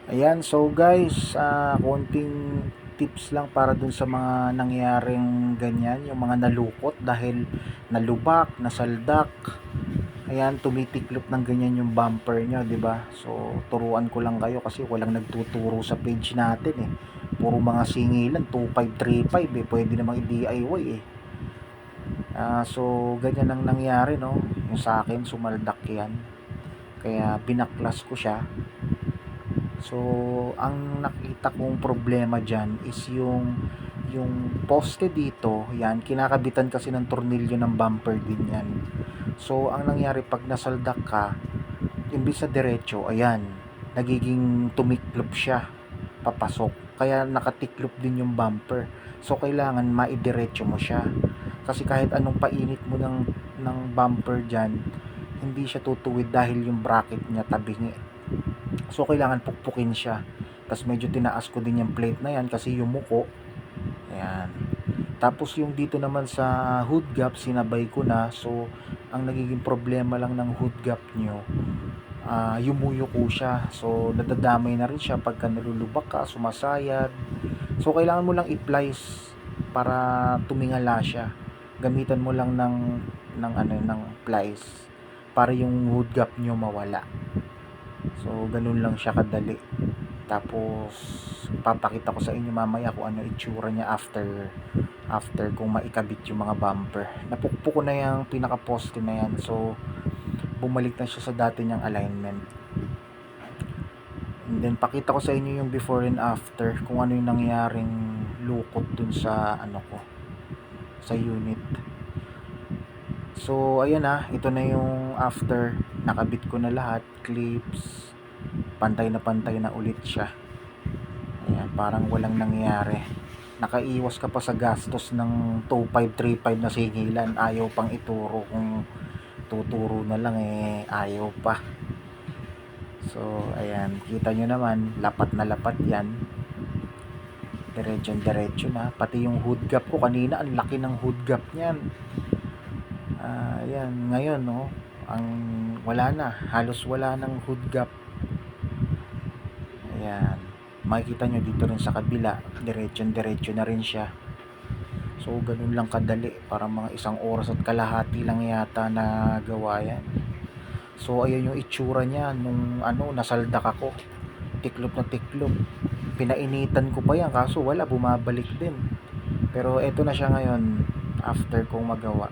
Ayan, so guys, konting tips lang para dun sa mga nangyaring ganyan, yung mga nalukot dahil nalubak, nasaldak. Ayan, tumitiklop ng ganyan yung bumper nyo, 'di ba? So, turuan ko lang kayo kasi walang nagtuturo sa page natin eh. Puro mga singilan, 2535 eh, pwede namang i-DIY eh. So, ganyan ang nangyari, no? Yung sa akin, sumaldak yan. Kaya binaklas ko siya. So, ang nakita kong problema dyan is yung poste dito, yan, kinakabitan kasi ng tornilyo ng bumper din yan. So, ang nangyari pag nasaldak ka, imbis na diretso, ayan, nagiging tumiklop siya, papasok. Kaya nakatiklop din yung bumper. So, kailangan maidiretso mo siya. Kasi kahit anong painit mo ng bumper dyan, hindi siya tutuwid dahil yung bracket niya tabingi. So, kailangan pukpukin siya. Tapos medyo tinaas ko din yung plate na yan kasi yumuko. Ayan. Tapos yung dito naman sa hood gap, sinabay ko na. So, ang nagiging problema lang ng hood gap nyo, yumuyuko siya. So, nadadamay na rin siya pagka nalulubak ka, sumasayad. So, kailangan mo lang i-plies para tumingala siya. Gamitan mo lang ng plies para yung hood gap nyo mawala. So, ganun lang siya kadali. Tapos, papakita ko sa inyo mamaya kung ano itsura niya after kung maikabit yung mga bumper. Napukpok ko na yung pinaka-poste na yan. So, bumalik na siya sa dati niyang alignment. And then, pakita ko sa inyo yung before and after kung ano yung nangyaring lukot dun sa sa unit. So, ayan ito na yung after. Nakabit ko na lahat, clips, pantay na ulit siya. Ayan, parang walang nangyari. Nakaiwas ka pa sa gastos ng 2535 na singilan. Ayaw pang ituro, kung tuturo na lang ayaw pa. So, ayan, kita nyo naman, lapat na lapat yan. Diretso na. Pati yung hood gap ko kanina, ang laki ng hood gap niyan. Ayan, ngayon wala na, halos wala ng hood gap. Ayan, makikita nyo dito rin sa kabila, diretso na rin siya. So, ganun lang kadali, para mga 1 oras at kalahati lang yata na gawa yan. So, ayan yung itsura niya nung nasaldak ako. Tiklop na tiklop. Pinainitan ko pa yan, kaso wala, bumabalik din. Pero eto na siya ngayon, after kong magawa.